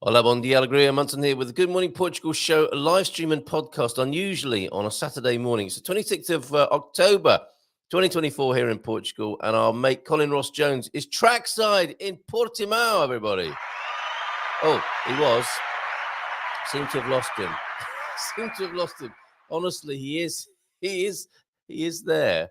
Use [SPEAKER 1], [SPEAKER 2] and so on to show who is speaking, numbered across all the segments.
[SPEAKER 1] Hola, bon dia, alegria. Munson here with the Good Morning Portugal show, a live stream and podcast, unusually on a Saturday morning. It's the 26th of October, 2024 here in Portugal, and our mate Colin Ross Jones is trackside in Portimao, everybody. Oh, he was. Seem to have lost him. Seem to have lost him. Honestly, he is there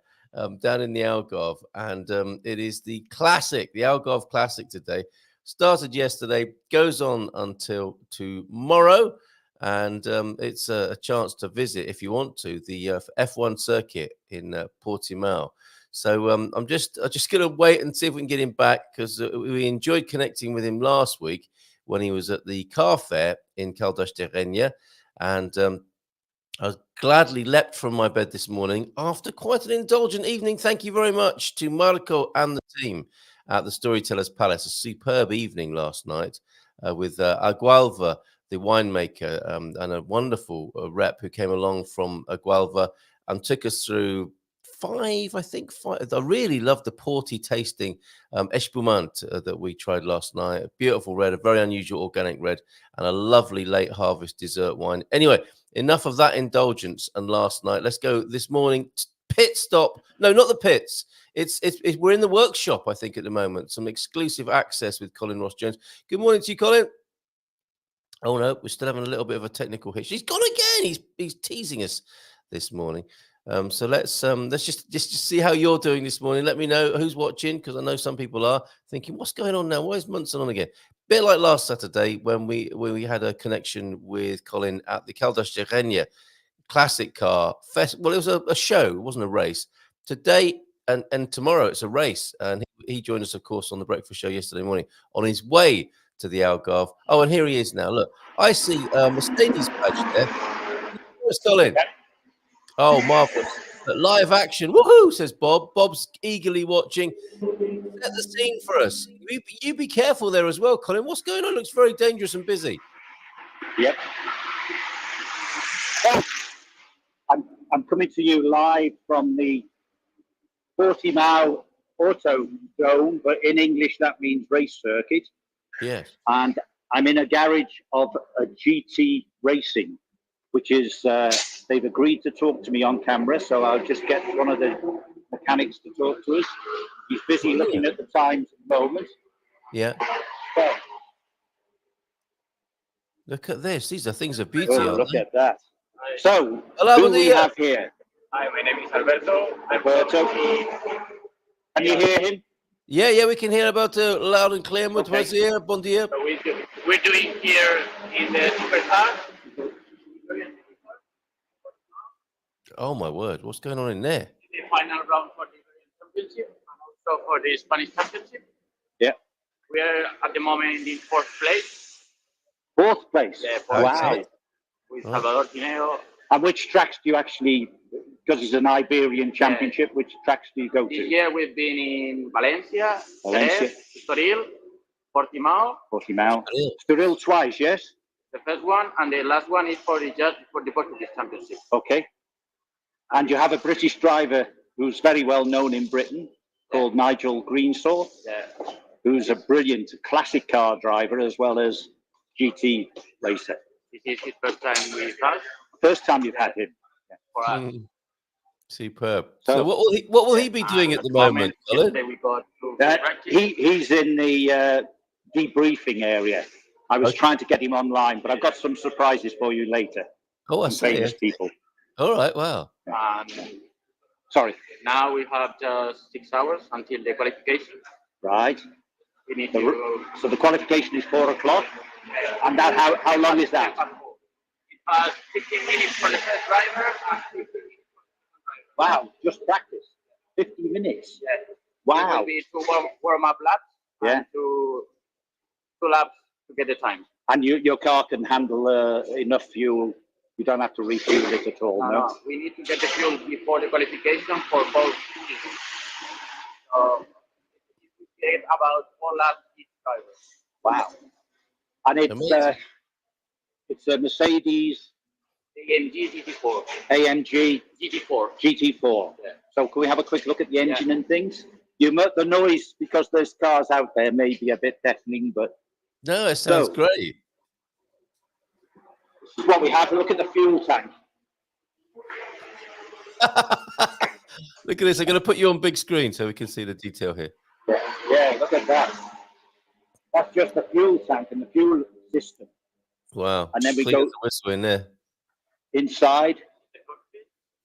[SPEAKER 1] down in the Algarve, and it is the Algarve Classic today. Started yesterday, goes on until tomorrow, and it's a chance to visit, if you want to, the F1 circuit in Portimao. So I'm just going to wait and see if we can get him back, because we enjoyed connecting with him last week when he was at the car fair in Caldas de Rainha, and I gladly leapt from my bed this morning after quite an indulgent evening. Thank you very much to Marco and the team at the Storytellers Palace. A superb evening last night with Algarve, the winemaker, and a wonderful rep who came along from Algarve and took us through five. I really loved the porty tasting espumante that we tried last night. A beautiful red, a very unusual organic red, and a lovely late harvest dessert wine. Anyway, enough of that indulgence and last night. Let's go this morning. Pit stop. No, not the pits. It's we're in the workshop, I think, at the moment. Some exclusive access with Colin Ross Jones. Good morning to you, Colin. Oh no, we're still having a little bit of a technical hitch. He's gone again. He's teasing us this morning. So let's just see how you're doing this morning. Let me know who's watching, because I know some people are thinking, what's going on now? Why is Munson on again? Bit like last Saturday when we had a connection with Colin at the Caldas de Rainha classic car fest. Well, it was a show, it wasn't a race. Today and tomorrow it's a race, and he joined us, of course, on the breakfast show yesterday morning on his way to the Algarve. Oh, and here he is now. Look, I see Mercedes badge there. Where's Colin? Oh, marvelous. Live action. Woohoo, says Bob. Bob's eagerly watching. Set the scene for us. You be careful there as well, Colin. What's going on? Looks very dangerous and busy.
[SPEAKER 2] Yep. Oh, I'm coming to you live from the Portimao Autodrome, but in English that means race circuit.
[SPEAKER 1] Yes.
[SPEAKER 2] And I'm in a garage of a GT Racing, which is they've agreed to talk to me on camera, so I'll just get one of the mechanics to talk to us. He's busy looking at the times at the moment.
[SPEAKER 1] Yeah.
[SPEAKER 2] So,
[SPEAKER 1] look at this. These are things of beauty.
[SPEAKER 2] look at that. So,
[SPEAKER 1] hello,
[SPEAKER 2] who do we have here?
[SPEAKER 3] Hi, my name is Alberto.
[SPEAKER 2] Can you hear him?
[SPEAKER 1] Yeah, we can hear about loud and clear. Muito bom dia, bom dia.
[SPEAKER 3] So we're doing here in the Supercar.
[SPEAKER 1] Oh my word, what's going on in there?
[SPEAKER 3] The final round for the championship and also for the Spanish championship.
[SPEAKER 2] Yeah.
[SPEAKER 3] We're at the moment in fourth place.
[SPEAKER 2] Fourth place.
[SPEAKER 3] Yeah,
[SPEAKER 2] wow.
[SPEAKER 3] With Salvador Tineo.
[SPEAKER 2] And which tracks do you actually, because it's an Iberian championship, which tracks do you go to?
[SPEAKER 3] This year we've been in Valencia, Jerez, Estoril, Portimao.
[SPEAKER 2] Estoril twice, yes?
[SPEAKER 3] The first one, and the last one is for the Portuguese championship.
[SPEAKER 2] Okay. And you have a British driver who's very well known in Britain, called Nigel Greensaw, who's a brilliant classic car driver as well as GT racer.
[SPEAKER 3] This is his first time with us.
[SPEAKER 2] First time you've had him.
[SPEAKER 3] For us.
[SPEAKER 1] Superb. So what will he be doing at the moment, Colin?
[SPEAKER 3] We got
[SPEAKER 2] he's in the debriefing area. I was trying to get him online, but I've got some surprises for you later.
[SPEAKER 1] Oh, I see.
[SPEAKER 2] Famous people.
[SPEAKER 1] All right, wow.
[SPEAKER 2] Sorry.
[SPEAKER 3] Now we have just 6 hours until the qualification.
[SPEAKER 2] Right.
[SPEAKER 3] We need to
[SPEAKER 2] so the qualification is 4 o'clock. And that how long is that?
[SPEAKER 3] It 15 minutes for the first driver and 15 minutes for the second driver.
[SPEAKER 2] Wow, just practice. 50 minutes.
[SPEAKER 3] Yeah.
[SPEAKER 2] Wow.
[SPEAKER 3] It will be 2 warm-up laps and two laps to get the time.
[SPEAKER 2] And your car can handle enough fuel. You don't have to refuel it at all, no?
[SPEAKER 3] We need to get the fuel before the qualification for both seasons. So we get about 4 laps each driver.
[SPEAKER 2] Wow. And it's a Mercedes
[SPEAKER 3] AMG GT4.
[SPEAKER 2] AMG GT4. Yeah. So can we have a quick look at the engine and things? The noise, because there's cars out there, may be a bit deafening, but
[SPEAKER 1] no, it sounds great.
[SPEAKER 2] This is what we have. Look at the fuel tank.
[SPEAKER 1] Look at this. I'm going to put you on big screen so we can see the detail here.
[SPEAKER 2] Yeah, look at that. That's just the fuel tank and the fuel system.
[SPEAKER 1] Wow.
[SPEAKER 2] And then we
[SPEAKER 1] Clean
[SPEAKER 2] go
[SPEAKER 1] as a whistle in there.
[SPEAKER 2] inside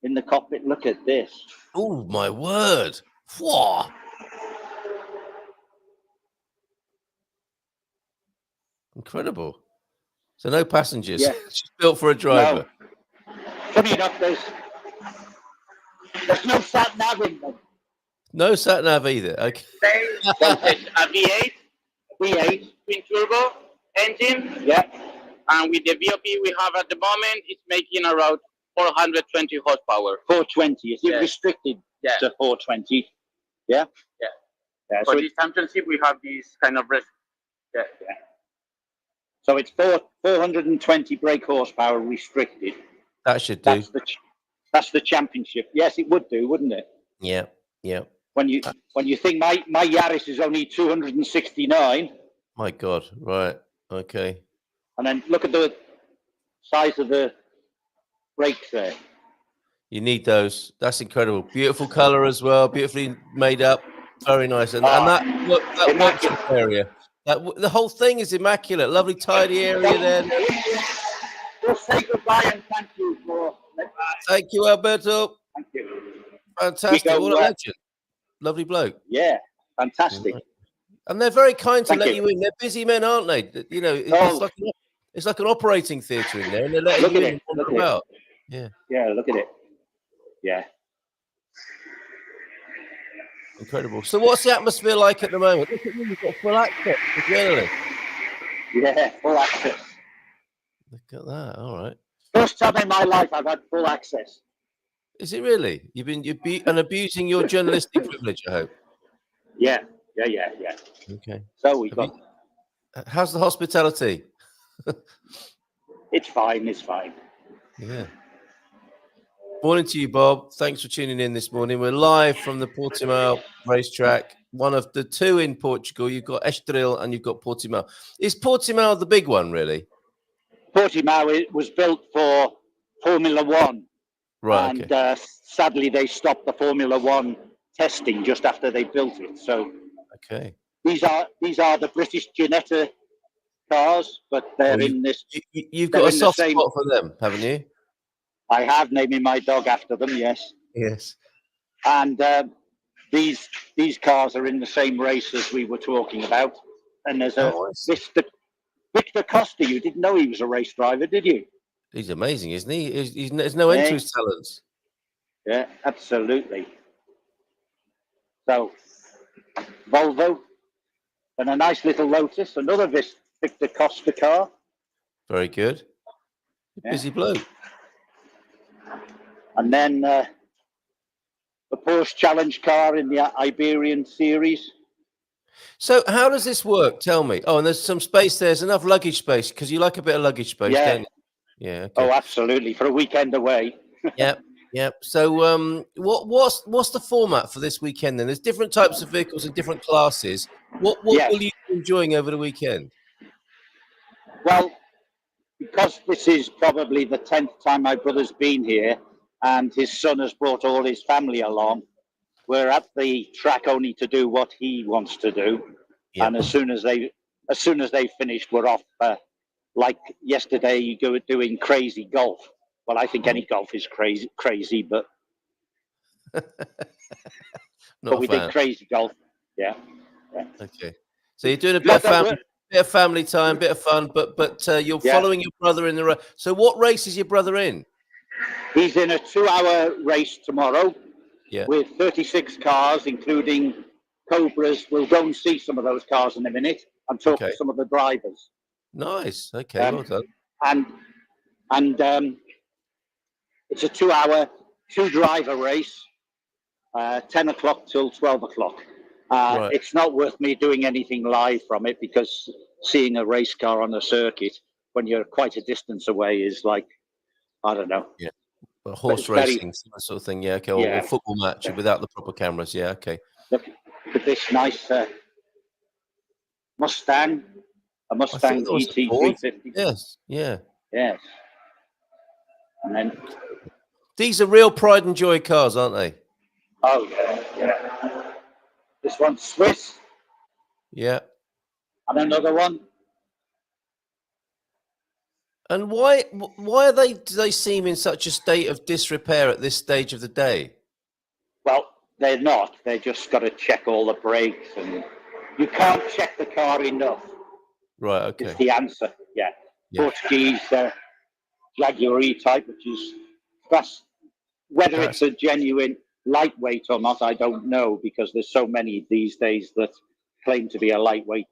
[SPEAKER 2] in the cockpit. Look at this.
[SPEAKER 1] Oh, my word. Whoa. Incredible. So no passengers.
[SPEAKER 2] Yeah.
[SPEAKER 1] It's built for a driver.
[SPEAKER 2] No. Funny enough, there's no sat nav in them.
[SPEAKER 1] No sat nav either. Okay.
[SPEAKER 3] It's a V8
[SPEAKER 2] V8.
[SPEAKER 3] twin turbo engine,
[SPEAKER 2] Yeah.
[SPEAKER 3] and with the VOP we have at the moment, it's making around 420 horsepower.
[SPEAKER 2] 420. Is it
[SPEAKER 3] Yeah.
[SPEAKER 2] restricted
[SPEAKER 3] Yeah.
[SPEAKER 2] to 420? Yeah.
[SPEAKER 3] Yeah.
[SPEAKER 2] Yeah.
[SPEAKER 3] For
[SPEAKER 2] So,
[SPEAKER 3] this championship, we have this kind of rest. Yeah.
[SPEAKER 2] so it's 420 brake horsepower restricted.
[SPEAKER 1] That should do.
[SPEAKER 2] That's the championship. Yes, it would do, wouldn't it?
[SPEAKER 1] Yeah. Yeah.
[SPEAKER 2] When you think my Yaris is only 269,
[SPEAKER 1] My God. Right. Okay.
[SPEAKER 2] and then look at the size of the brakes there.
[SPEAKER 1] You need those. That's incredible. Beautiful color as well. Beautifully made up. Very nice. And that workshop area. The whole thing is immaculate. Lovely tidy area there.
[SPEAKER 2] We'll say goodbye and thank you for.
[SPEAKER 1] Thank you, Alberto.
[SPEAKER 2] Thank you.
[SPEAKER 1] Fantastic.
[SPEAKER 2] We go,
[SPEAKER 1] What a legend. Lovely bloke.
[SPEAKER 2] Yeah, fantastic.
[SPEAKER 1] And they're very kind to
[SPEAKER 2] Thank
[SPEAKER 1] let
[SPEAKER 2] you.
[SPEAKER 1] you in. They're busy men, aren't they? You know, it's like an operating theatre in there, and they're letting
[SPEAKER 2] Look
[SPEAKER 1] you
[SPEAKER 2] at
[SPEAKER 1] in
[SPEAKER 2] it.
[SPEAKER 1] and
[SPEAKER 2] Look
[SPEAKER 1] wander
[SPEAKER 2] at it.
[SPEAKER 1] about. Yeah.
[SPEAKER 2] Yeah, look at it. Yeah.
[SPEAKER 1] Incredible. So what's the atmosphere like at the moment? Look at you, you've got full access to journalists.
[SPEAKER 2] Yeah, full access.
[SPEAKER 1] Look at that. All right.
[SPEAKER 2] First time in my life I've had full access.
[SPEAKER 1] Is it really? You've been abusing your journalistic privilege, I hope.
[SPEAKER 2] Yeah.
[SPEAKER 1] Okay.
[SPEAKER 2] So we got.
[SPEAKER 1] How's the hospitality?
[SPEAKER 2] It's fine. It's fine.
[SPEAKER 1] Yeah. Morning to you, Bob. Thanks for tuning in this morning. We're live from the Portimao racetrack, one of the two in Portugal. You've got Estoril and you've got Portimao. Is Portimao the big one, really?
[SPEAKER 2] Portimao was built for Formula One.
[SPEAKER 1] Right.
[SPEAKER 2] And
[SPEAKER 1] Okay.
[SPEAKER 2] sadly, they stopped the Formula One testing just after they built it. So
[SPEAKER 1] Okay.
[SPEAKER 2] these are the British Ginetta cars, but they're in this.
[SPEAKER 1] You've
[SPEAKER 2] they're
[SPEAKER 1] got a
[SPEAKER 2] in the
[SPEAKER 1] soft
[SPEAKER 2] same-
[SPEAKER 1] spot for them, haven't you?
[SPEAKER 2] I have naming my dog after them, yes.
[SPEAKER 1] Yes.
[SPEAKER 2] And these cars are in the same race as we were talking about. And there's a Victor Costa. You didn't know he was a race driver, did you?
[SPEAKER 1] He's amazing, isn't he? There's no end to his talents.
[SPEAKER 2] Yeah, absolutely. So, Volvo, and a nice little Lotus, another Victor Costa car.
[SPEAKER 1] Very good. Busy bloke.
[SPEAKER 2] And then the Porsche Challenge car in the Iberian series.
[SPEAKER 1] So how does this work? Tell me. Oh, and there's some space. There's enough luggage space because you like a bit of luggage space,
[SPEAKER 2] Yeah.
[SPEAKER 1] don't you? Yeah. Okay.
[SPEAKER 2] Oh, absolutely. For a weekend away.
[SPEAKER 1] Yep. So, what's the format for this weekend? Then there's different types of vehicles and different classes. What
[SPEAKER 2] Yes.
[SPEAKER 1] will you be enjoying over the weekend?
[SPEAKER 2] Well, because this is probably the 10th time my brother's been here and his son has brought all his family along, we're at the track only to do what he wants to do.
[SPEAKER 1] Yep.
[SPEAKER 2] And as soon as they finished, we're off. Like yesterday, you go doing crazy golf. Well, I think any golf is crazy, but we did crazy golf. Yeah.
[SPEAKER 1] Okay. So you're doing a bit of family time, bit of fun, but you're following your brother in the race. So what race is your brother in?
[SPEAKER 2] He's in a 2-hour race tomorrow.
[SPEAKER 1] Yeah.
[SPEAKER 2] With 36 cars, including Cobras. We'll go and see some of those cars in a minute and talk to some of the drivers.
[SPEAKER 1] Nice. Okay. Well done.
[SPEAKER 2] And it's a 2-hour, 2-driver race, 10 o'clock till 12 o'clock.
[SPEAKER 1] Right.
[SPEAKER 2] It's not worth me doing anything live from it because seeing a race car on a circuit when you're quite a distance away is like, I don't know.
[SPEAKER 1] Yeah. Horse racing, that sort of thing. Yeah. Okay. Or a football match without the proper cameras. Yeah. Okay.
[SPEAKER 2] Look at this nice Mustang, a Mustang GT350.
[SPEAKER 1] Yes. Yeah.
[SPEAKER 2] Yes. And then,
[SPEAKER 1] These are real pride and joy cars, aren't they?
[SPEAKER 2] oh yeah. This one's Swiss,
[SPEAKER 1] Yeah.
[SPEAKER 2] and another one.
[SPEAKER 1] And why are they? Do they seem in such a state of disrepair at this stage of the day?
[SPEAKER 2] Well, they're not. They just got to check all the brakes, and you can't check the car enough.
[SPEAKER 1] Right.
[SPEAKER 2] It's
[SPEAKER 1] Okay.
[SPEAKER 2] the answer. Yeah.
[SPEAKER 1] Yeah.
[SPEAKER 2] Portuguese Jaguar type, which is that's whether it's a genuine lightweight or not, I don't know, because there's so many these days that claim to be a lightweight,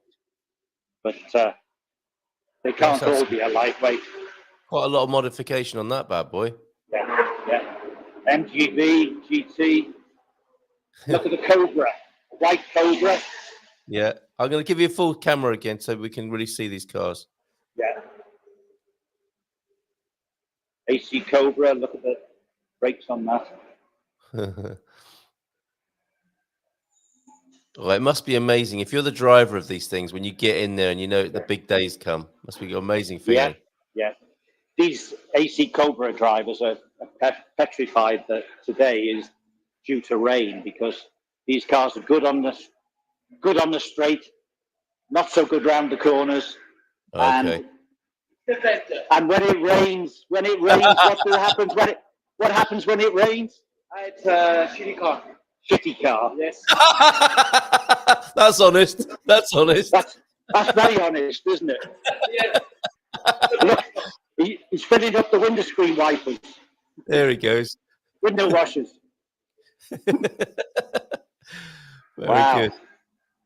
[SPEAKER 2] but they can't all be a lightweight.
[SPEAKER 1] Quite a lot of modification on that bad boy.
[SPEAKER 2] Yeah, yeah. MGB, GT. Look at the Cobra, white Cobra.
[SPEAKER 1] Yeah. I'm going to give you a full camera again so we can really see these cars.
[SPEAKER 2] Yeah. AC Cobra, look at the brakes on that.
[SPEAKER 1] Oh, it must be amazing if you're the driver of these things when you get in there and you know the big days come. Must be an amazing feeling.
[SPEAKER 2] Yeah, yeah. These AC Cobra drivers are petrified that today is due to rain, because these cars are good on the straight, not so good round the corners.
[SPEAKER 1] Okay.
[SPEAKER 2] And when it rains, what happens when it rains?
[SPEAKER 3] It's a shitty car.
[SPEAKER 2] Shitty car.
[SPEAKER 3] Yes.
[SPEAKER 1] That's honest. That's honest.
[SPEAKER 2] That's very honest, isn't it?
[SPEAKER 3] Yeah.
[SPEAKER 2] Look, he's filling up the windscreen wipers,
[SPEAKER 1] There he goes.
[SPEAKER 2] window washers.
[SPEAKER 1] Very
[SPEAKER 2] Wow.
[SPEAKER 1] good.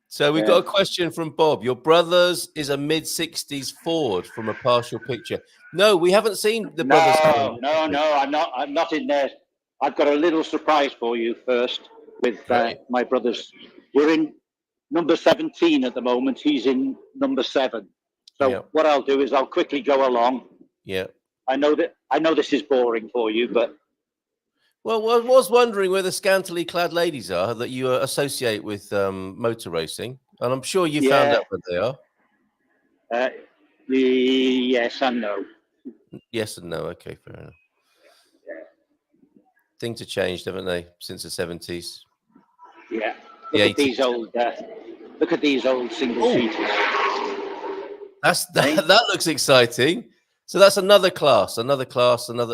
[SPEAKER 1] So we've got a question from Bob. Your brother's is a mid-60s Ford from a partial picture. No, we haven't seen the brother's.
[SPEAKER 2] No, I'm not in there. I've got a little surprise for you first with my brother's. We're in number 17 at the moment. He's in number 7. So what I'll do is I'll quickly go along.
[SPEAKER 1] Yeah.
[SPEAKER 2] I know this is boring for you, but
[SPEAKER 1] Well, I was wondering where the scantily clad ladies are that you associate with motor racing, and I'm sure you found out where they are.
[SPEAKER 2] Yes and no.
[SPEAKER 1] Yes and no. Okay, fair enough. Things have changed, haven't they, since the 70s?
[SPEAKER 2] Yeah. Look at these old single seaters.
[SPEAKER 1] That looks exciting. So that's another class, another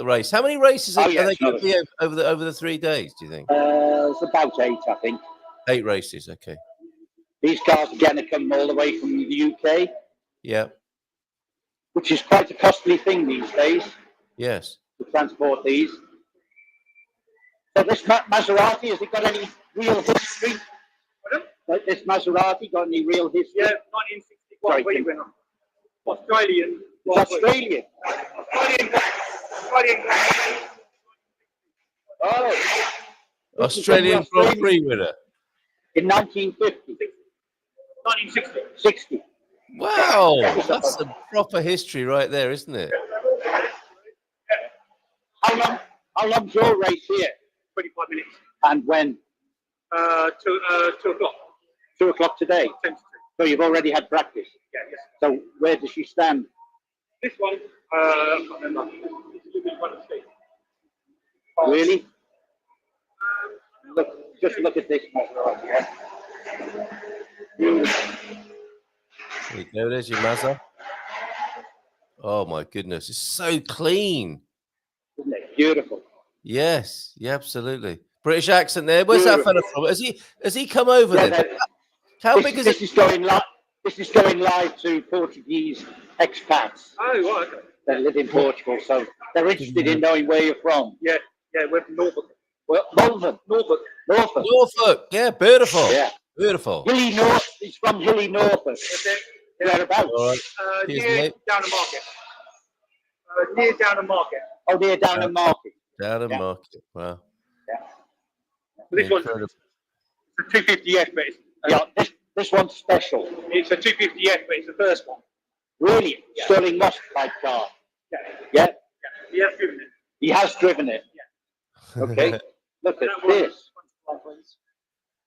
[SPEAKER 1] race. How many races are they going to be over the 3 days, do you think?
[SPEAKER 2] It's about 8, I think.
[SPEAKER 1] 8 races, okay.
[SPEAKER 2] These cars again are coming all the way from the UK.
[SPEAKER 1] Yeah.
[SPEAKER 2] Which is quite a costly thing these days.
[SPEAKER 1] Yes.
[SPEAKER 2] To transport these. So this Maserati, has it got any real history? Like this Maserati got any real history?
[SPEAKER 3] Yeah, 1961 winner. Australian.
[SPEAKER 2] It's Australian.
[SPEAKER 3] Australian.
[SPEAKER 2] Oh.
[SPEAKER 1] Australian Grand Prix winner.
[SPEAKER 2] In 1950.
[SPEAKER 3] 1960.
[SPEAKER 2] 60.
[SPEAKER 1] Wow. That's some proper history right there, isn't it?
[SPEAKER 2] How long's your race here?
[SPEAKER 3] 25 minutes.
[SPEAKER 2] And when?
[SPEAKER 3] 2 o'clock.
[SPEAKER 2] 2 o'clock today?
[SPEAKER 3] 10 to 2.
[SPEAKER 2] So you've already had practice?
[SPEAKER 3] Yeah, yes.
[SPEAKER 2] So where does she stand?
[SPEAKER 3] This one, I can't remember.
[SPEAKER 2] Really? Just look at this Maserati.
[SPEAKER 1] There you go, there's your Mazda. Oh my goodness, it's so clean.
[SPEAKER 2] Isn't it beautiful?
[SPEAKER 1] Yes, yeah, absolutely. British accent there. Where's that fella from? Has he come over there? How big is it?
[SPEAKER 2] This is going live to Portuguese expats.
[SPEAKER 3] Oh, right. Okay.
[SPEAKER 2] That live in Portugal, so they're interested in knowing where you're from.
[SPEAKER 3] Yeah, we're from Norfolk.
[SPEAKER 2] Well, Norfolk.
[SPEAKER 1] Norfolk, yeah, beautiful.
[SPEAKER 2] Yeah.
[SPEAKER 1] Beautiful.
[SPEAKER 2] Hilly North. He's from Hilly, Norfolk. Thereabouts.
[SPEAKER 1] All right.
[SPEAKER 3] Near Down the Market. Near Down the Market.
[SPEAKER 2] Oh, near Down the Market.
[SPEAKER 1] Down the Market. Wow.
[SPEAKER 2] Yeah.
[SPEAKER 3] This one's a 250F, but
[SPEAKER 2] this one's special.
[SPEAKER 3] It's a 250F, but it's the first one.
[SPEAKER 2] Really? Yeah. Sterling Moss type car. Yeah.
[SPEAKER 3] He has driven it.
[SPEAKER 2] He has driven it.
[SPEAKER 3] Yeah.
[SPEAKER 2] Okay. Look at this.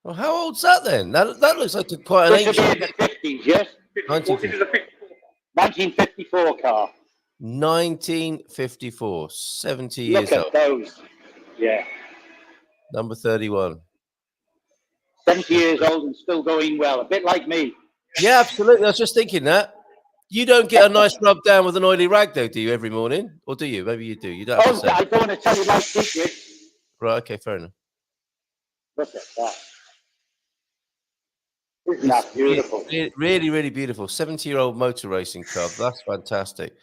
[SPEAKER 1] Well, how old's that then? That looks like quite an
[SPEAKER 2] This
[SPEAKER 1] ancient.
[SPEAKER 2] would be in the 50s, yes?
[SPEAKER 3] 54. This is a 54.
[SPEAKER 2] 1954 car.
[SPEAKER 1] 1954, 70
[SPEAKER 2] Look
[SPEAKER 1] years
[SPEAKER 2] at
[SPEAKER 1] old.
[SPEAKER 2] those. Yeah.
[SPEAKER 1] Number 31.
[SPEAKER 2] 70 years old and still going well. A bit like me.
[SPEAKER 1] Yeah, absolutely. I was just thinking that. You don't get a nice rub down with an oily rag, though, do you, every morning? Or do you? Maybe you do. You don't have to
[SPEAKER 2] Oh,
[SPEAKER 1] say.
[SPEAKER 2] I don't want to tell you my secret.
[SPEAKER 1] Right, okay, fair enough.
[SPEAKER 2] Look at that. Isn't that beautiful?
[SPEAKER 1] Really, really beautiful. 70-year-old motor racing car. That's fantastic.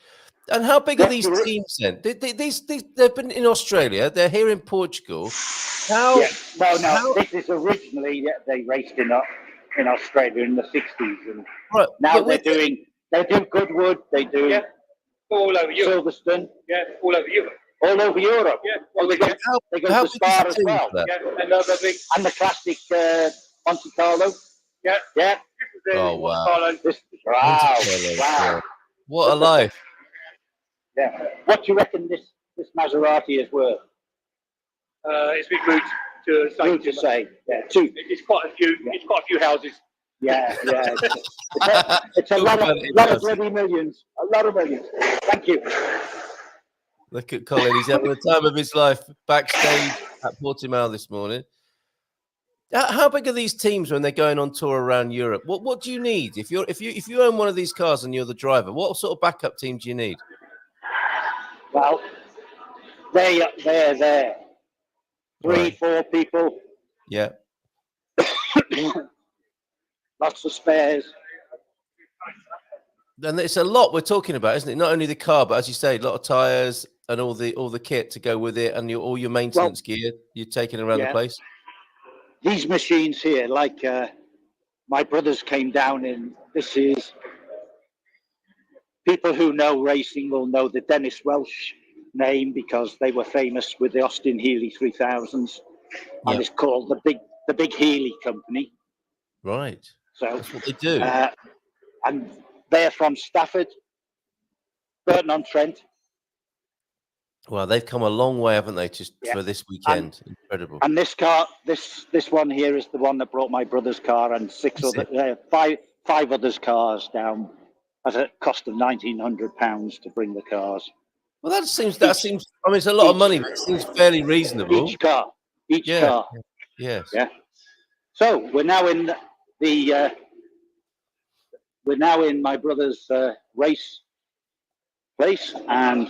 [SPEAKER 1] And how big are these teams then? They've been in Australia. They're here in Portugal.
[SPEAKER 2] Yeah. No. This is originally they raced in Australia in the 60s, and
[SPEAKER 1] Right,
[SPEAKER 2] now they do Goodwood. They do
[SPEAKER 3] all over Europe.
[SPEAKER 2] Silverstone.
[SPEAKER 3] Yeah, all over Europe.
[SPEAKER 2] All over Europe.
[SPEAKER 3] Yeah.
[SPEAKER 2] Oh, they go to Spa as well.
[SPEAKER 3] Yeah, another big.
[SPEAKER 2] And the classic Monte Carlo.
[SPEAKER 3] Yeah.
[SPEAKER 2] Yeah.
[SPEAKER 1] Oh, wow.
[SPEAKER 2] Wow.
[SPEAKER 1] Yeah. What a life.
[SPEAKER 2] Yeah. What do you reckon this Maserati is worth?
[SPEAKER 3] It's a bit rude to say.
[SPEAKER 2] Yeah, two.
[SPEAKER 3] It's quite a few. Yeah. It's quite a few houses.
[SPEAKER 2] Yeah. It's a lot of bloody millions. A lot of millions. Thank you.
[SPEAKER 1] Look at Colin. He's having the time of his life backstage at Portimao this morning. How big are these teams when they're going on tour around Europe? What do you need if you own one of these cars and you're the driver? What sort of backup team do you need?
[SPEAKER 2] Well, they're there. 3-4 people.
[SPEAKER 1] Yeah.
[SPEAKER 2] Lots of spares.
[SPEAKER 1] And it's a lot we're talking about, isn't it? Not only the car, but as you say, a lot of tires and all the kit to go with it, and all your maintenance gear you're taking around the place.
[SPEAKER 2] These machines here, like my brothers came down in. This is people who know racing will know the Dennis Welsh name because they were famous with the Austin Healey 3000s, and it's called the Big Healey Company.
[SPEAKER 1] Right.
[SPEAKER 2] So
[SPEAKER 1] that's what they do.
[SPEAKER 2] And they're from Stafford, Burton-on-Trent.
[SPEAKER 1] Well, they've come a long way, haven't they, just for this weekend? Incredible.
[SPEAKER 2] And this car, this one here is the one that brought my brother's car and five others' cars down at a cost of £1,900 to bring the cars.
[SPEAKER 1] Well, that seems. I mean, it's a lot of money, but it seems fairly reasonable.
[SPEAKER 2] Each car.
[SPEAKER 1] Yes.
[SPEAKER 2] Yeah. So we're now in my brother's race place, and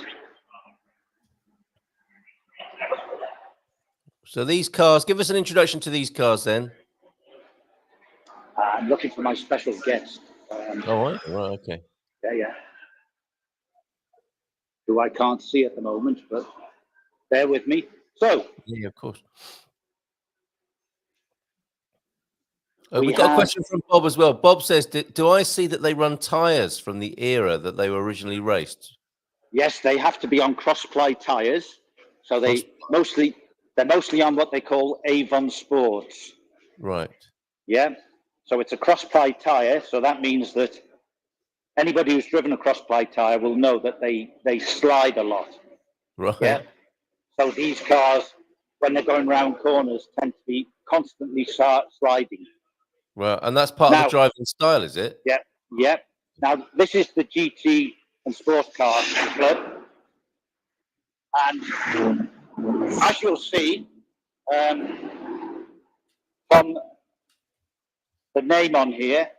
[SPEAKER 1] so these cars. Give us an introduction to these cars, then.
[SPEAKER 2] I'm looking for my special guest.
[SPEAKER 1] Right, okay.
[SPEAKER 2] Yeah. Who I can't see at the moment, but bear with me. So.
[SPEAKER 1] Yeah, of course. We've got a question from Bob as well. Bob says, do I see that they run tyres from the era that they were originally raced?
[SPEAKER 2] Yes, they have to be on cross-ply tyres. So they're mostly on what they call Avon Sports.
[SPEAKER 1] Right.
[SPEAKER 2] Yeah. So it's a cross-ply tyre. So that means that anybody who's driven a cross-ply tyre will know that they slide a lot.
[SPEAKER 1] Right.
[SPEAKER 2] Yeah. So these cars, when they're going round corners, tend to be constantly sliding.
[SPEAKER 1] Well, and that's part of the driving style, is it?
[SPEAKER 2] Yeah. Now, this is the GT and Sports Car Club. And as you'll see from the name on here,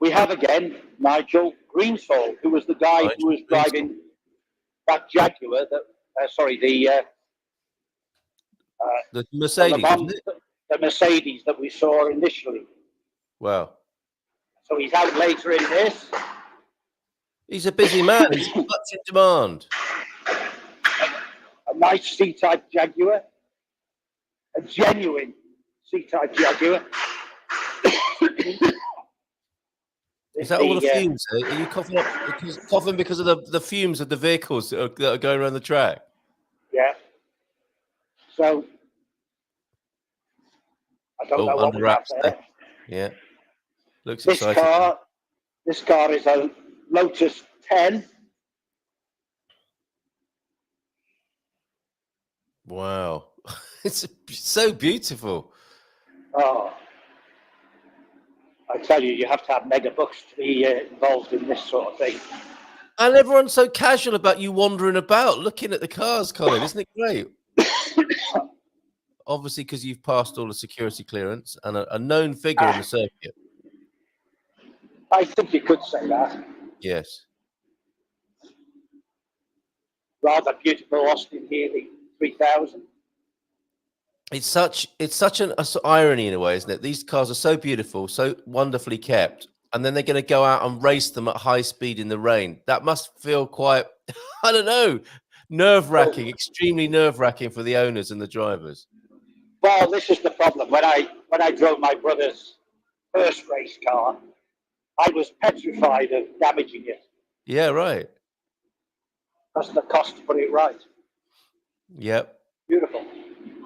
[SPEAKER 2] we have again Nigel Greensall, who was the guy who was driving that Jaguar,
[SPEAKER 1] the Mercedes,
[SPEAKER 2] the Mercedes that we saw initially.
[SPEAKER 1] Wow.
[SPEAKER 2] So he's out later in this.
[SPEAKER 1] He's a busy man. He's much in demand.
[SPEAKER 2] A nice C-type Jaguar. A genuine C-type Jaguar.
[SPEAKER 1] Is that all the fumes? Are you coughing because of the fumes of the vehicles that are going around the track?
[SPEAKER 2] Yeah. So I don't know what we have there.
[SPEAKER 1] Yeah. Looks
[SPEAKER 2] this
[SPEAKER 1] exciting.
[SPEAKER 2] This car is a Lotus 10.
[SPEAKER 1] Wow. It's so beautiful.
[SPEAKER 2] Oh. I tell you, you have to have mega bucks to be involved in this sort of thing.
[SPEAKER 1] And everyone's so casual about you wandering about, looking at the cars, Colin. Isn't it great? Obviously, because you've passed all the security clearance and a known figure in the circuit.
[SPEAKER 2] I think you could say that.
[SPEAKER 1] Yes.
[SPEAKER 2] Rather beautiful Austin Healey 3000.
[SPEAKER 1] It's such an irony in a way, isn't it? These cars are so beautiful, so wonderfully kept, and then they're going to go out and race them at high speed in the rain. That must feel quite, I don't know, nerve-wracking, extremely nerve-wracking for the owners and the drivers.
[SPEAKER 2] Well, this is the problem. When I drove my brother's first race car, I was petrified of damaging it.
[SPEAKER 1] Yeah, right.
[SPEAKER 2] That's the cost to put it right.
[SPEAKER 1] Yep.
[SPEAKER 2] Beautiful.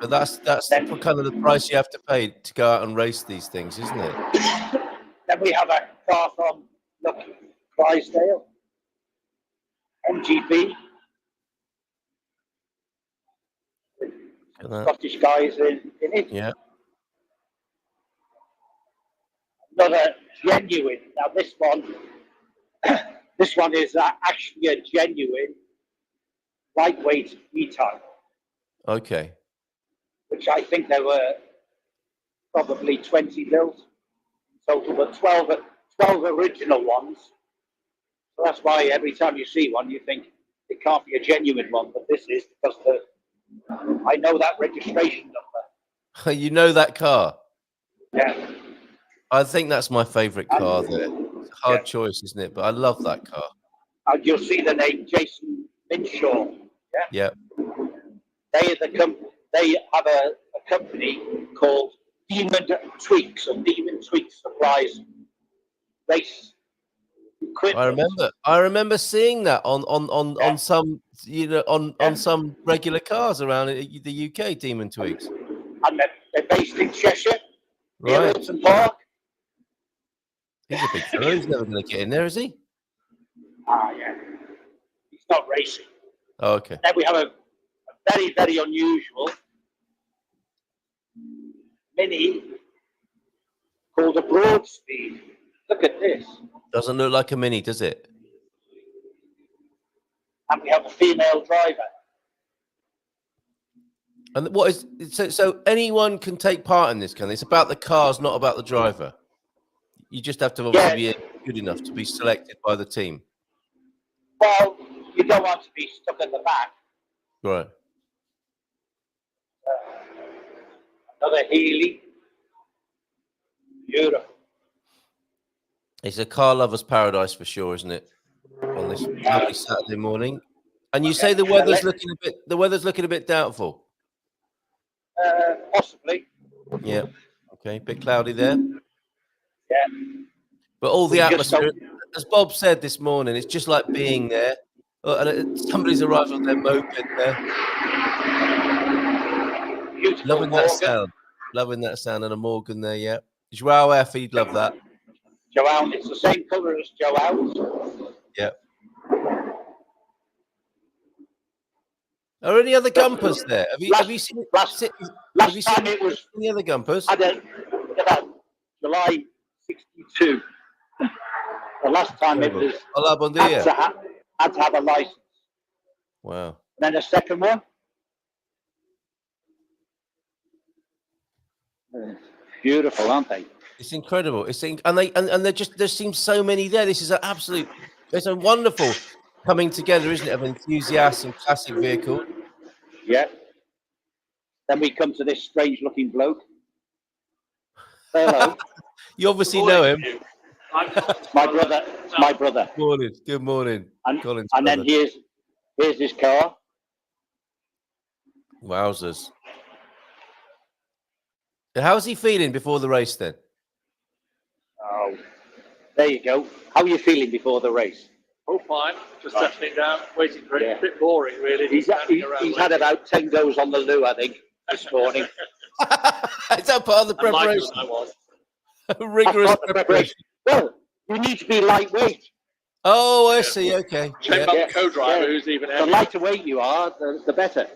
[SPEAKER 1] But that's kind of the price you have to pay to go out and race these things, isn't it?
[SPEAKER 2] Then we have a car from Clydesdale, MGB. Scottish guys in it.
[SPEAKER 1] Yeah.
[SPEAKER 2] Another genuine. Now this one is actually a genuine lightweight E-Type.
[SPEAKER 1] Okay.
[SPEAKER 2] Which I think there were probably 20 built. So there were 12 original ones. So that's why every time you see one, you think it can't be a genuine one, but this is because I know that registration number.
[SPEAKER 1] You know that car?
[SPEAKER 2] Yeah.
[SPEAKER 1] I think that's my favourite car there. It's a hard choice, isn't it? But I love that car.
[SPEAKER 2] And you'll see the name Jason Minshaw.
[SPEAKER 1] Yeah.
[SPEAKER 2] They have a company called Demon Tweaks, and Demon Tweaks supplies race equipment.
[SPEAKER 1] I remember seeing that on some on some regular cars around the UK. Demon Tweaks.
[SPEAKER 2] And they're based in Cheshire, near
[SPEAKER 1] Right.
[SPEAKER 2] Wilton Park.
[SPEAKER 1] He's a big fellow. He's never going to get in there, is he?
[SPEAKER 2] Yeah. He's not racing.
[SPEAKER 1] Oh, okay.
[SPEAKER 2] Then we have a very, very unusual Mini called a Broadspeed. Look at this.
[SPEAKER 1] Doesn't look like a Mini, does it?
[SPEAKER 2] And we have a female driver.
[SPEAKER 1] And what is so anyone can take part in this, can they? It's about the cars, not about the driver. You just have to obviously be good enough to be selected by the team.
[SPEAKER 2] Well, you don't want to be stuck at the back.
[SPEAKER 1] Right.
[SPEAKER 2] Another Healy. Beautiful.
[SPEAKER 1] It's a car lover's paradise for sure, isn't it? On this lovely Saturday morning. And you say the weather's looking a bit doubtful.
[SPEAKER 2] Possibly.
[SPEAKER 1] Yeah. Okay. Bit cloudy there.
[SPEAKER 2] Yeah.
[SPEAKER 1] But all the atmosphere, as Bob said this morning, it's just like being there. And somebody's arrived on their moped there.
[SPEAKER 2] Beautiful
[SPEAKER 1] Loving that sound. Loving that sound. And a Morgan there, yeah. Joao F, he'd love that.
[SPEAKER 2] Joao, it's the same colour as Joao's.
[SPEAKER 1] Yeah. Are any other gumpers there? Have you seen
[SPEAKER 2] last time it was
[SPEAKER 1] any other gumpers?
[SPEAKER 2] July 62. The last time it was had to have a license.
[SPEAKER 1] Wow.
[SPEAKER 2] And then the second one. Beautiful, aren't they?
[SPEAKER 1] It's incredible. And there seems so many there. This is it's a wonderful coming together, isn't it, of enthusiasts and classic vehicles.
[SPEAKER 2] Yeah. Then we come to this strange looking bloke. Hello.
[SPEAKER 1] You obviously know him.
[SPEAKER 2] My brother. My brother.
[SPEAKER 1] Good morning.
[SPEAKER 2] And then here's his car.
[SPEAKER 1] Wowzers. How's he feeling before the race then?
[SPEAKER 2] Oh, there you go. How are you feeling before the race?
[SPEAKER 3] Oh, fine. Just settling down, waiting for it. A bit boring, really.
[SPEAKER 2] He's had about 10 goes on the loo, I think, this morning.
[SPEAKER 1] Is that part of the preparation?
[SPEAKER 3] I was.
[SPEAKER 1] Rigorous preparation.
[SPEAKER 2] Well, you need to be lightweight.
[SPEAKER 1] Oh, I see. Okay.
[SPEAKER 3] Check up the co-driver who's even
[SPEAKER 2] The lighter weight you are, the better.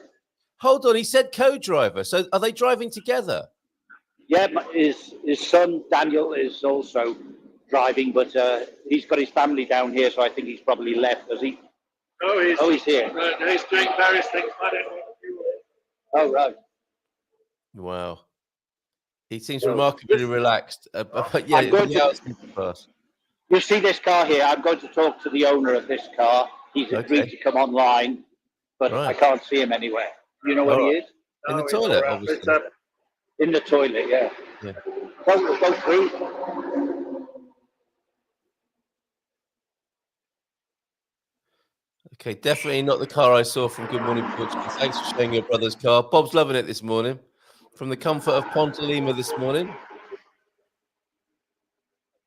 [SPEAKER 1] Hold on. He said co-driver. So are they driving together?
[SPEAKER 2] Yeah, his son Daniel is also driving, but he's got his family down here, so I think he's probably left. Does he?
[SPEAKER 3] Oh,
[SPEAKER 2] he's here.
[SPEAKER 3] No, he's doing various things. I don't know.
[SPEAKER 2] Oh, right.
[SPEAKER 1] Wow. He seems
[SPEAKER 2] So,
[SPEAKER 1] remarkably relaxed. But yeah,
[SPEAKER 2] I'm going
[SPEAKER 1] the
[SPEAKER 2] to-
[SPEAKER 1] hours super fast.
[SPEAKER 2] You see this car here? I'm going to talk to the owner of this car. He's agreed
[SPEAKER 1] Okay.
[SPEAKER 2] to come online, but I
[SPEAKER 1] Right.
[SPEAKER 2] can't see him anywhere. You know where
[SPEAKER 1] All
[SPEAKER 2] he
[SPEAKER 1] right.
[SPEAKER 2] is?
[SPEAKER 1] In the
[SPEAKER 3] No, he's
[SPEAKER 1] toilet,
[SPEAKER 3] around.
[SPEAKER 1] obviously.
[SPEAKER 2] In the toilet, yeah.
[SPEAKER 1] Yeah.
[SPEAKER 2] Go through.
[SPEAKER 1] Okay, definitely not the car I saw from Good Morning Portugal. Thanks for showing your brother's car. Bob's loving it this morning. From the comfort of Ponte Lima this morning.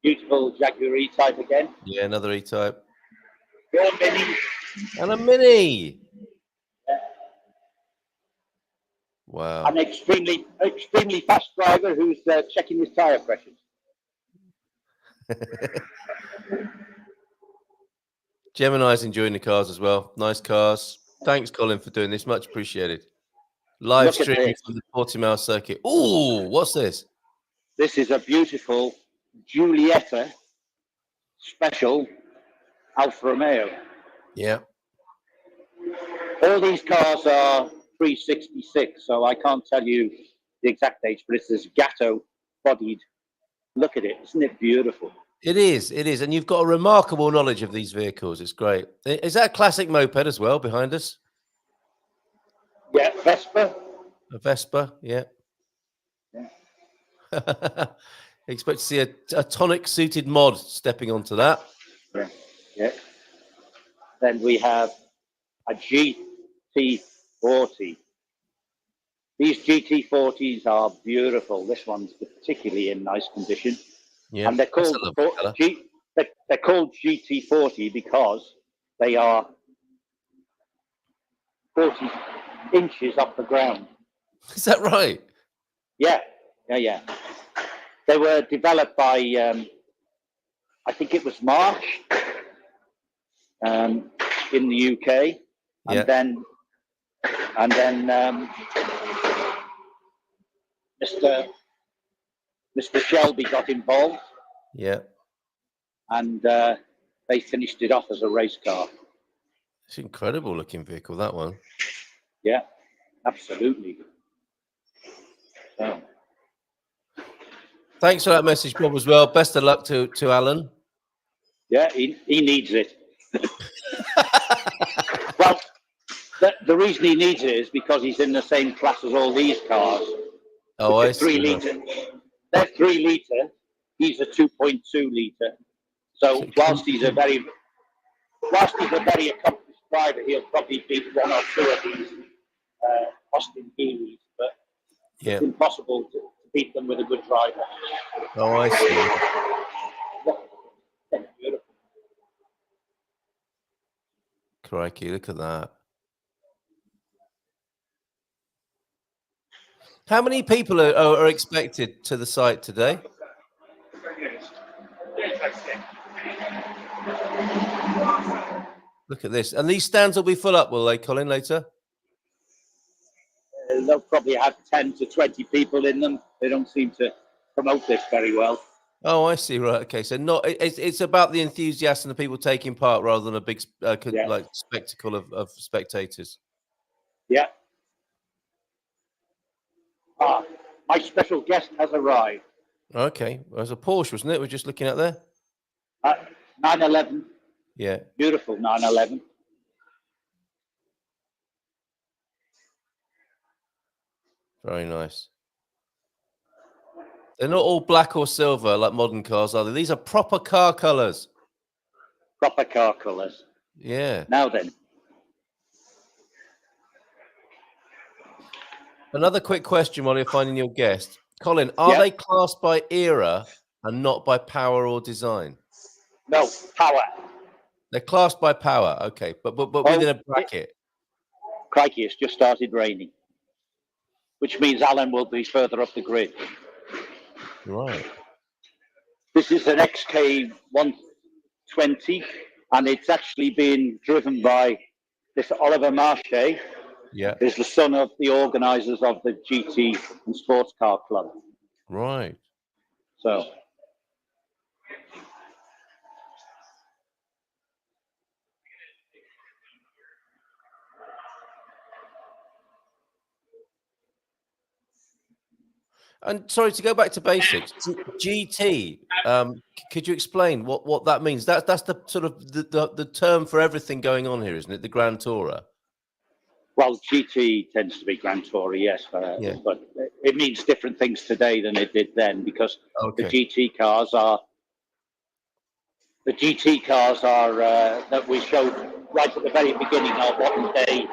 [SPEAKER 2] Beautiful Jaguar E-Type again.
[SPEAKER 1] Yeah, another E-Type.
[SPEAKER 2] Your Mini.
[SPEAKER 1] And a Mini. Wow.
[SPEAKER 2] An extremely fast driver who's checking his tyre pressures.
[SPEAKER 1] Gemini's enjoying the cars as well. Nice cars. Thanks, Colin, for doing this. Much appreciated. Live
[SPEAKER 2] Look at
[SPEAKER 1] streaming
[SPEAKER 2] this.
[SPEAKER 1] from the Portimao circuit. Ooh, what's this?
[SPEAKER 2] This is a beautiful Giulietta special Alfa Romeo.
[SPEAKER 1] Yeah.
[SPEAKER 2] All these cars are 366, so I can't tell you the exact age, but it's this Gatto bodied. Look at it. Isn't it beautiful?
[SPEAKER 1] It is. It is. And you've got a remarkable knowledge of these vehicles. It's great. Is that a classic moped as well behind us?
[SPEAKER 2] Yeah, Vespa.
[SPEAKER 1] A Vespa, yeah. Expect to see a tonic suited mod stepping onto that.
[SPEAKER 2] Yeah. Yeah. Then we have a GT40. These GT40s are beautiful. This one's particularly in nice condition.
[SPEAKER 1] Yeah.
[SPEAKER 2] And they're called they're called GT40 because they are 40 inches off the ground.
[SPEAKER 1] Is that right?
[SPEAKER 2] Yeah. They were developed by I think it was March in the UK,
[SPEAKER 1] Yeah.
[SPEAKER 2] and then Mr. Shelby got involved,
[SPEAKER 1] Yeah.
[SPEAKER 2] and they finished it off as a race car.
[SPEAKER 1] It's an incredible looking vehicle, that one.
[SPEAKER 2] Yeah, absolutely. So,
[SPEAKER 1] Thanks for that message, Bob, as well. Best of luck to Alan.
[SPEAKER 2] yeah, he needs it. Well, the reason he needs it is because he's in the same class as all these cars.
[SPEAKER 1] Oh, I
[SPEAKER 2] Which are 3
[SPEAKER 1] see.
[SPEAKER 2] litre. They're 3 litre. He's a 2.2 litre. So whilst he's a very accomplished driver, he'll probably beat one or two of these Austin Healey's, but
[SPEAKER 1] Yeah.
[SPEAKER 2] it's impossible to beat them with a good driver.
[SPEAKER 1] Oh, I see.
[SPEAKER 2] That's beautiful.
[SPEAKER 1] Crikey, look at that. How many people are expected to the site today? Look at this. And these stands will be full up, will they, Colin, later?
[SPEAKER 2] They'll probably have 10 to 20 people in them. They don't seem to promote this very well.
[SPEAKER 1] Oh, I see. Right. Okay. So it's about the enthusiasts and the people taking part rather than a big like spectacle of spectators.
[SPEAKER 2] Yeah. My special guest has arrived.
[SPEAKER 1] Okay. Well, there's a Porsche, wasn't it? We're just looking at there.
[SPEAKER 2] 911.
[SPEAKER 1] Yeah.
[SPEAKER 2] Beautiful 911.
[SPEAKER 1] Very nice. They're not all black or silver like modern cars, are they? These are proper car colours.
[SPEAKER 2] Proper car colours.
[SPEAKER 1] Yeah.
[SPEAKER 2] Now then.
[SPEAKER 1] Another quick question while you're finding your guest. Colin, are they classed by era and not by power or design?
[SPEAKER 2] No, power.
[SPEAKER 1] They're classed by power, okay, but within a bracket.
[SPEAKER 2] Crikey, it's just started raining, which means Alan will be further up the grid.
[SPEAKER 1] Right.
[SPEAKER 2] This is an XK120, and it's actually been driven by this Oliver Marche.
[SPEAKER 1] Yeah.
[SPEAKER 2] Is the son of the organisers of the GT and Sports Car Club.
[SPEAKER 1] Right.
[SPEAKER 2] So
[SPEAKER 1] And sorry to go back to basics. GT. Could you explain what that means? That's the sort of the term for everything going on here, isn't it? The Grand Tourer.
[SPEAKER 2] Well, GT tends to be Grand Tourer, yes,
[SPEAKER 1] Yeah.
[SPEAKER 2] but it means different things today than it did then, because
[SPEAKER 1] Okay.
[SPEAKER 2] the GT cars are that we showed right at the very beginning are modern day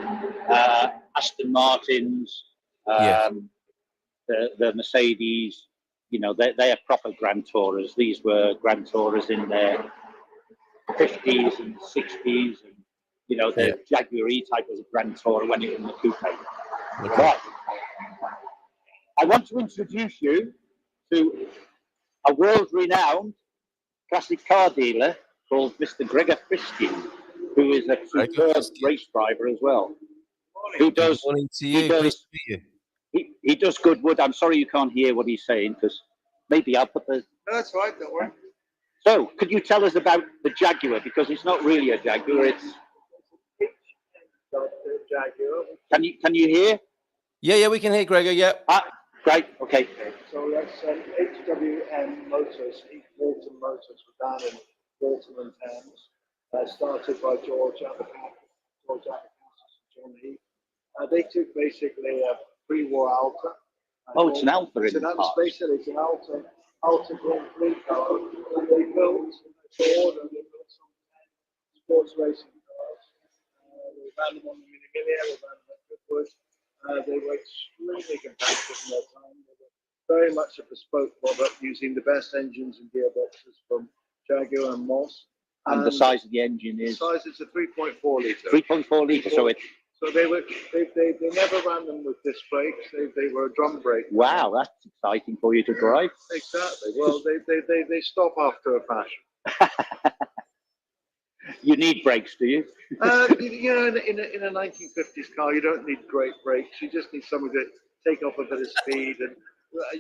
[SPEAKER 2] Aston Martins, the Mercedes. You know, they are proper Grand Tourers. These were Grand Tourers in their 50s and 60s, and you know, the Jaguar E-Type was a Grand Tourer when it was in the coupe.
[SPEAKER 1] Okay.
[SPEAKER 2] Right. I want to introduce you to a world-renowned classic car dealer called Mr. Gregor Fiskin, who is a superb race driver as well. Who does?
[SPEAKER 1] Good morning to you. Pleased to meet you.
[SPEAKER 2] He does good wood. I'm sorry you can't hear what he's saying, because maybe I'll put the.
[SPEAKER 4] No, that's right. Don't worry.
[SPEAKER 2] So, could you tell us about the Jaguar? Because it's not really a Jaguar. It's.
[SPEAKER 4] Jaguar.
[SPEAKER 2] Can you hear?
[SPEAKER 1] Yeah, we can hear Gregor. Yeah.
[SPEAKER 2] Great. Okay.
[SPEAKER 4] So that's HWM Motors, East Walton Motors, were down in Walton and Thames. Started by George Abercassis and John Heath. They took basically a pre-war Alta.
[SPEAKER 2] It's an Alta in the past.
[SPEAKER 4] Basically, it's an Alta Grand Prix car. And they built Ford and they built some sports racing cars. They ran them on the Mini Million, they ran them at Goodwood. They were extremely competitive in their time. They were very much a bespoke product, using the best engines and gearboxes from Jaguar and Moss.
[SPEAKER 2] And the size of the engine is?
[SPEAKER 4] The size is a 3.4 litre.
[SPEAKER 2] 3.4 litre, so it's...
[SPEAKER 4] So they never ran them with disc brakes. They were a drum brake.
[SPEAKER 2] Wow, that's exciting for you to drive.
[SPEAKER 4] Exactly. Well, they stop after a fashion.
[SPEAKER 2] You need brakes, do you?
[SPEAKER 4] You know, in a 1950s car, you don't need great brakes. You just need something to take off a bit of speed, and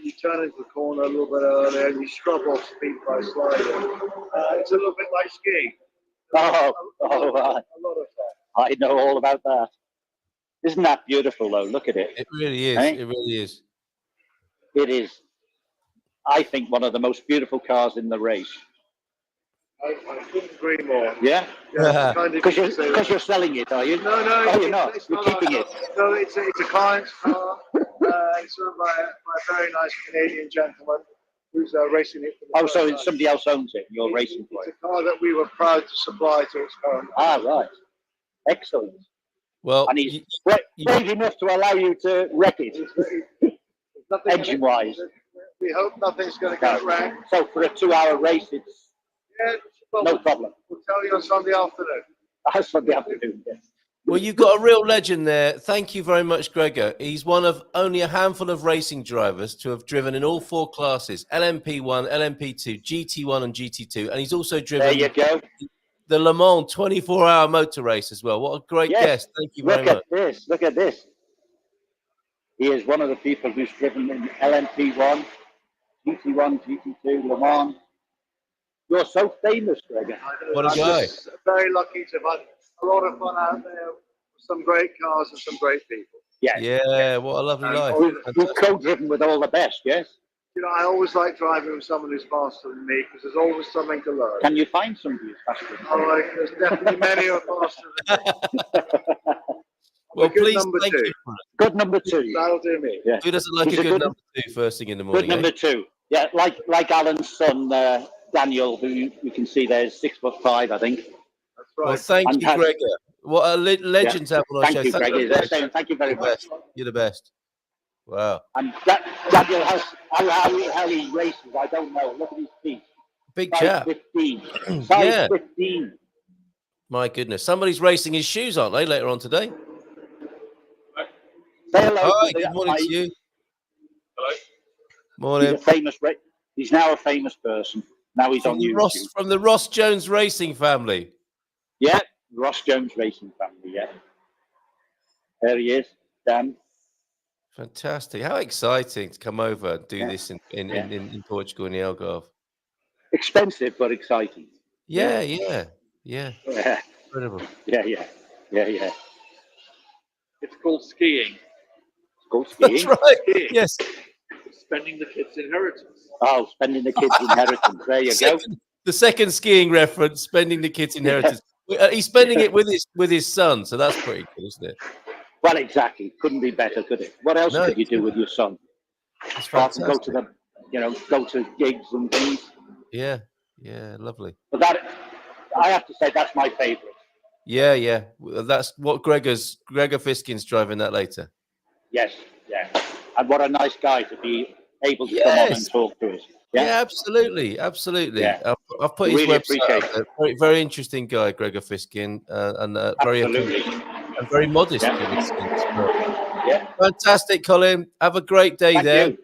[SPEAKER 4] you turn into the corner a little bit earlier, and you scrub off speed by sliding. It's a little bit like skiing.
[SPEAKER 2] A
[SPEAKER 4] lot of fun.
[SPEAKER 2] I know all about that. Isn't that beautiful, though? Look at it.
[SPEAKER 1] It really is.
[SPEAKER 2] Eh?
[SPEAKER 1] It really is.
[SPEAKER 2] It is, I think, one of the most beautiful cars in the race.
[SPEAKER 4] I couldn't agree more.
[SPEAKER 2] Yeah? Because you're selling it, are you?
[SPEAKER 4] No.
[SPEAKER 2] Oh, you're not. You're keeping it.
[SPEAKER 4] No, it's a client's car. It's owned by a very nice Canadian gentleman who's racing it. For the
[SPEAKER 2] so
[SPEAKER 4] time.
[SPEAKER 2] somebody else owns it, and you're racing for it.
[SPEAKER 4] It's a car that we were proud to supply to its current.
[SPEAKER 2] Right. Excellent.
[SPEAKER 1] Well,
[SPEAKER 2] and he's brave enough to allow you to wreck it, engine-wise.
[SPEAKER 4] We hope nothing's going to go wrong.
[SPEAKER 2] So for a 2-hour race, it's no problem.
[SPEAKER 4] We'll tell you on Sunday afternoon.
[SPEAKER 2] Sunday afternoon, yes.
[SPEAKER 1] Well, you've got a real legend there. Thank you very much, Gregor. He's one of only a handful of racing drivers to have driven in all 4 classes: LMP1, LMP2, GT1 and GT2. And he's also driven...
[SPEAKER 2] There you go.
[SPEAKER 1] The Le Mans 24-hour motor race as well. What a great guest. Thank you very much.
[SPEAKER 2] Look at this. He is one of the people who's driven in LMP1, GT1, GT2, Le Mans. You're so famous, Gregor.
[SPEAKER 1] What a guy.
[SPEAKER 4] Just very lucky to have had a lot of fun out there with some great cars and some great people.
[SPEAKER 1] Yeah, what a lovely life.
[SPEAKER 2] We've co-driven with all the best, yes?
[SPEAKER 4] You know, I always like driving with someone who's faster than me, because there's always something to learn.
[SPEAKER 2] Can you find somebody who's faster than you?
[SPEAKER 4] Oh, there's definitely many who are faster than me.
[SPEAKER 1] Well, please,
[SPEAKER 4] number
[SPEAKER 1] thank
[SPEAKER 4] 2.
[SPEAKER 1] you for it.
[SPEAKER 2] Good number 2.
[SPEAKER 4] That'll do me.
[SPEAKER 2] Yeah.
[SPEAKER 1] Who doesn't like a good number 2 first thing in the morning?
[SPEAKER 2] Good number 2. Yeah, like Alan's son, Daniel, who you can see there is 6'5", I think.
[SPEAKER 4] That's right.
[SPEAKER 1] Well, thank you, Gregor. What a legend to have on our show.
[SPEAKER 2] Thank you, Gregor. Thank you very much.
[SPEAKER 1] You're the best. Wow.
[SPEAKER 2] And Daniel has how he races, I don't know. Look at his feet.
[SPEAKER 1] Big chap.
[SPEAKER 2] 15.
[SPEAKER 1] Yeah.
[SPEAKER 2] 15.
[SPEAKER 1] My goodness. Somebody's racing his shoes, aren't they, later on today?
[SPEAKER 2] Say hello.
[SPEAKER 1] Hi, good morning to you.
[SPEAKER 3] Hello.
[SPEAKER 1] Morning.
[SPEAKER 2] He's now a famous person. Now he's on YouTube.
[SPEAKER 1] From the Ross Jones Racing family.
[SPEAKER 2] Yeah, Ross Jones Racing family, yeah. There he is, Dan.
[SPEAKER 1] Fantastic. How exciting to come over and do this in Portugal, in the Algarve.
[SPEAKER 2] Expensive, but exciting.
[SPEAKER 1] Yeah. Incredible.
[SPEAKER 2] Yeah.
[SPEAKER 3] It's called skiing.
[SPEAKER 2] It's called skiing.
[SPEAKER 1] That's right.
[SPEAKER 3] Skiing.
[SPEAKER 1] Yes.
[SPEAKER 4] spending the kids' inheritance.
[SPEAKER 2] Oh, spending the kids' inheritance. There you go.
[SPEAKER 1] The second skiing reference, spending the kids' inheritance. He's spending it with his son, so that's pretty cool, isn't it?
[SPEAKER 2] Well, exactly. Couldn't be better, could it? What else
[SPEAKER 1] No,
[SPEAKER 2] could you do with your son?
[SPEAKER 1] it's
[SPEAKER 2] Apart from
[SPEAKER 1] fantastic.
[SPEAKER 2] go to gigs and things.
[SPEAKER 1] Yeah, lovely.
[SPEAKER 2] But that, I have to say, that's my favourite.
[SPEAKER 1] Yeah. That's what Gregor Fiskin's driving that later.
[SPEAKER 2] Yes, yeah. And what a nice guy to be able to come on
[SPEAKER 1] Yes.
[SPEAKER 2] and talk to us.
[SPEAKER 1] Yeah, absolutely.
[SPEAKER 2] Yeah.
[SPEAKER 1] I've put his
[SPEAKER 2] Really
[SPEAKER 1] website
[SPEAKER 2] appreciate
[SPEAKER 1] up there. Very, very interesting guy, Gregor Fiskin, and very
[SPEAKER 2] Absolutely.
[SPEAKER 1] and very modest.
[SPEAKER 2] Yeah.
[SPEAKER 1] You would think as well.
[SPEAKER 2] Yeah.
[SPEAKER 1] Fantastic, Colin. Have a great day
[SPEAKER 2] Thank
[SPEAKER 1] there.
[SPEAKER 2] you.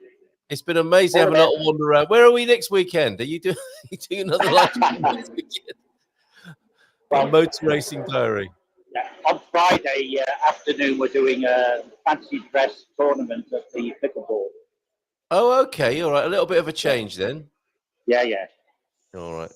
[SPEAKER 1] It's been amazing
[SPEAKER 2] All
[SPEAKER 1] having
[SPEAKER 2] the
[SPEAKER 1] a little wander around. Where are we next weekend? Are you doing another live stream next weekend?
[SPEAKER 2] Well,
[SPEAKER 1] Motor Racing Diary.
[SPEAKER 2] Yeah. On Friday afternoon, we're doing a fancy dress tournament at the pickleball.
[SPEAKER 1] Oh, okay. All right. A little bit of a change then.
[SPEAKER 2] Yeah.
[SPEAKER 1] All right.